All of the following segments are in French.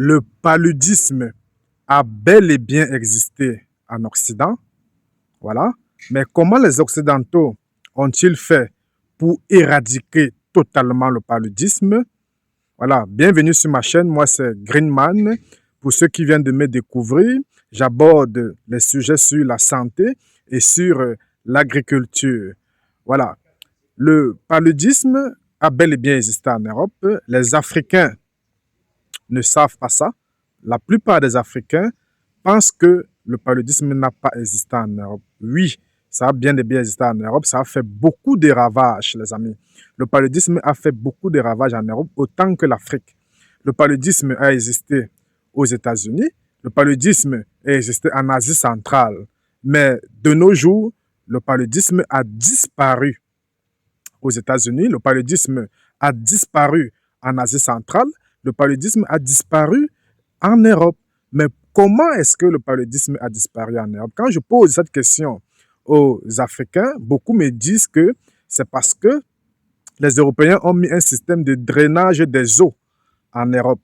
Le paludisme a bel et bien existé en Occident, voilà. Mais comment les Occidentaux ont-ils fait pour éradiquer totalement le paludisme? Voilà, bienvenue sur ma chaîne, moi c'est Greenman. Pour ceux qui viennent de me découvrir, j'aborde les sujets sur la santé et sur l'agriculture. Voilà, le paludisme a bel et bien existé en Europe. Les Africains ne savent pas ça. La plupart des Africains pensent que le paludisme n'a pas existé en Europe. Oui, ça a bien et bien existé en Europe. Ça a fait beaucoup de ravages, les amis. Le paludisme a fait beaucoup de ravages en Europe, autant que l'Afrique. Le paludisme a existé aux États-Unis. Le paludisme a existé en Asie centrale. Mais de nos jours, le paludisme a disparu aux États-Unis. Le paludisme a disparu en Asie centrale. Le paludisme a disparu en Europe. Mais comment est-ce que le paludisme a disparu en Europe? Quand je pose cette question aux Africains, beaucoup me disent que c'est parce que les Européens ont mis un système de drainage des eaux en Europe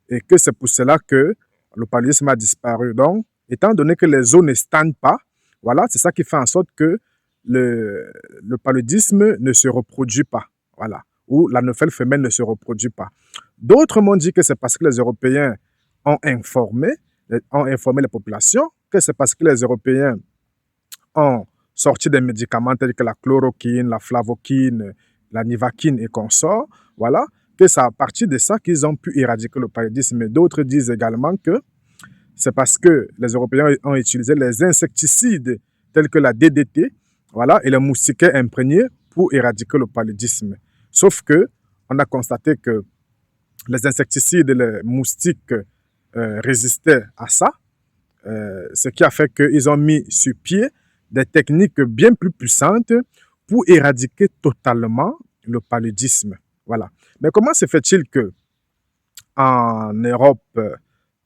et que c'est pour cela que le paludisme a disparu. Donc, étant donné que les eaux ne stagnent pas, voilà, c'est ça qui fait en sorte que le paludisme ne se reproduit pas, voilà, ou la nouvelle femelle ne se reproduit pas. D'autres m'ont dit que c'est parce que les Européens ont informé les populations, que c'est parce que les Européens ont sorti des médicaments tels que la chloroquine, la flavoquine, la nivaquine et consorts, voilà, que c'est à partir de ça qu'ils ont pu éradiquer le paludisme. Mais d'autres disent également que c'est parce que les Européens ont utilisé les insecticides tels que la DDT, voilà, et les moustiquaires imprégnés pour éradiquer le paludisme. Sauf que on a constaté que les insecticides et les moustiques résistaient à ça, ce qui a fait qu'ils ont mis sur pied des techniques bien plus puissantes pour éradiquer totalement le paludisme. Voilà. Mais comment se fait-il que en Europe,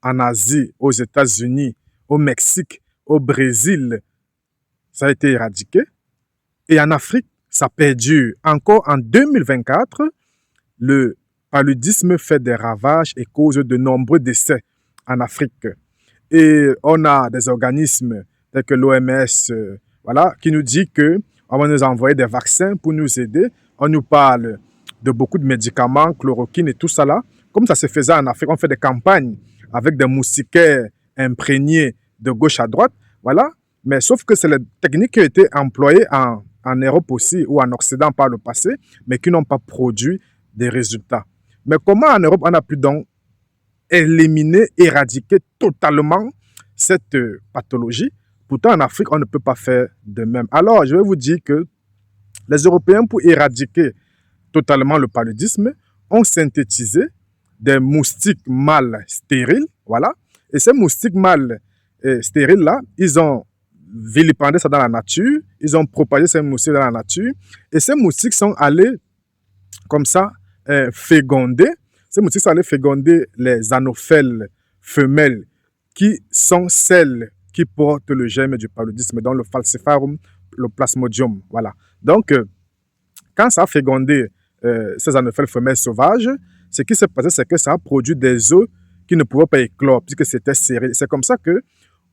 en Asie, aux États-Unis, au Mexique, au Brésil, ça a été éradiqué, et en Afrique, ça perdure. Encore en 2024, le paludisme fait des ravages et cause de nombreux décès en Afrique. Et on a des organismes tels que l'OMS, voilà, qui nous dit qu'on va nous envoyer des vaccins pour nous aider. On nous parle de beaucoup de médicaments, chloroquine et tout ça là. Comme ça se faisait en Afrique, on fait des campagnes avec des moustiquaires imprégnés de gauche à droite. Voilà. Mais sauf que c'est les techniques qui ont été employées en Europe aussi ou en Occident par le passé, mais qui n'ont pas produit des résultats. Mais comment en Europe on a pu donc éliminer, éradiquer totalement cette pathologie? Pourtant, en Afrique, on ne peut pas faire de même. Alors, je vais vous dire que les Européens, pour éradiquer totalement le paludisme, ont synthétisé des moustiques mâles stériles, voilà. Et ces moustiques mâles stériles-là, ils ont vilipendé ça dans la nature, ils ont propagé ces moustiques dans la nature, et ces moustiques sont allés, comme ça, féconder. Ces moustiques sont allés féconder les anophèles femelles, qui sont celles qui portent le germe du paludisme, donc le falciparum, le plasmodium, voilà. Donc, quand ça a fécondé ces anophèles femelles sauvages, ce qui s'est passé, c'est que ça a produit des œufs qui ne pouvaient pas éclore, puisque c'était serré. C'est comme ça que,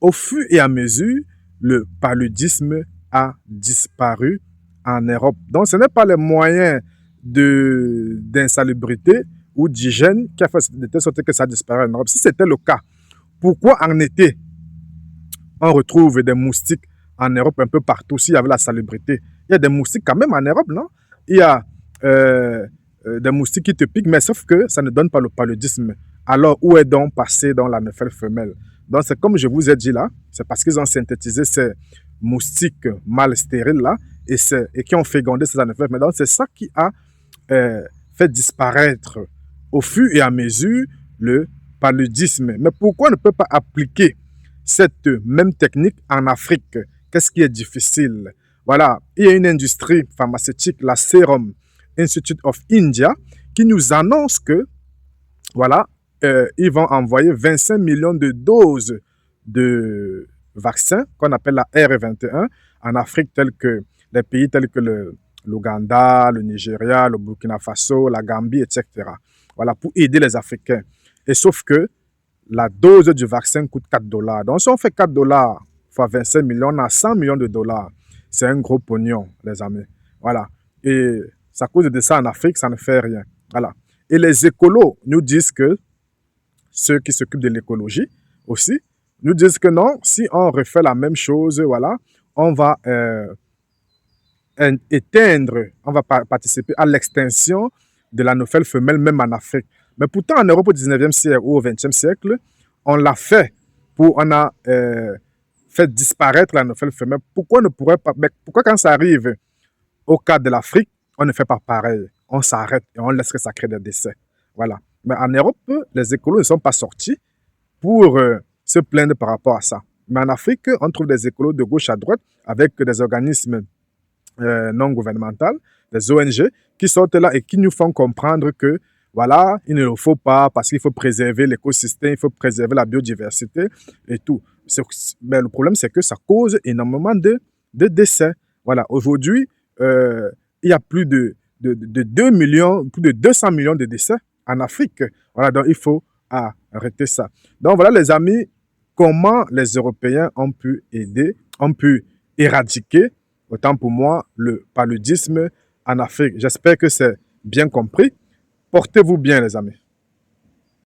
au fur et à mesure, le paludisme a disparu en Europe. Donc, ce n'est pas les moyens d'insalubrité ou d'hygiène qui a fait de telle sorte que ça a disparu en Europe. Si c'était le cas, pourquoi en été, on retrouve des moustiques en Europe un peu partout s'il y avait la salubrité? Il y a des moustiques quand même en Europe, non? Il y a des moustiques qui te piquent, mais sauf que ça ne donne pas le paludisme. Alors, où est donc passé dans la nouvelle femelle? Donc, c'est comme je vous ai dit là, c'est parce qu'ils ont synthétisé ces moustiques mâles stériles là et qui ont fécondé ces anophèles. Mais donc, c'est ça qui a fait disparaître au fur et à mesure le paludisme. Mais pourquoi on ne peut pas appliquer cette même technique en Afrique? Qu'est-ce qui est difficile? Voilà, il y a une industrie pharmaceutique, la Serum Institute of India, qui nous annonce que, voilà, ils vont envoyer 25 millions de doses de vaccins qu'on appelle la R21 en Afrique, tels que les pays tels que l'Ouganda, le Nigeria, le Burkina Faso, la Gambie, etc. Voilà, pour aider les Africains. Et sauf que la dose du vaccin coûte 4 dollars. Donc, si on fait 4 dollars fois 25 millions, on a 100 millions de dollars. C'est un gros pognon, les amis. Voilà. Et à cause de ça, en Afrique, ça ne fait rien. Voilà. Et les écolos nous disent que, ceux qui s'occupent de l'écologie aussi, nous disent que non, si on refait la même chose, voilà, on va éteindre, on va participer à l'extinction de la nouvelle femelle, même en Afrique. Mais pourtant, en Europe au 19e siècle ou au 20e siècle, on l'a fait. On a fait disparaître la nouvelle femelle. Pourquoi ne pourrait pas, mais pourquoi quand ça arrive au cas de l'Afrique, on ne fait pas pareil? On s'arrête et on laisse que ça crée des décès. Voilà. Mais en Europe, les écolos ne sont pas sortis pour se plaindre par rapport à ça. Mais en Afrique, on trouve des écolos de gauche à droite avec des organismes non gouvernementales, des ONG, qui sortent là et qui nous font comprendre que, voilà, il ne le faut pas parce qu'il faut préserver l'écosystème, il faut préserver la biodiversité et tout. Mais le problème, c'est que ça cause énormément de décès. Voilà, aujourd'hui, il y a plus de 2 millions, plus de 200 millions de décès en Afrique. Voilà, donc il faut arrêter ça. Donc voilà, les amis, comment les Européens ont pu aider, ont pu éradiquer, autant pour moi, le paludisme en Afrique. J'espère que c'est bien compris. Portez-vous bien, les amis.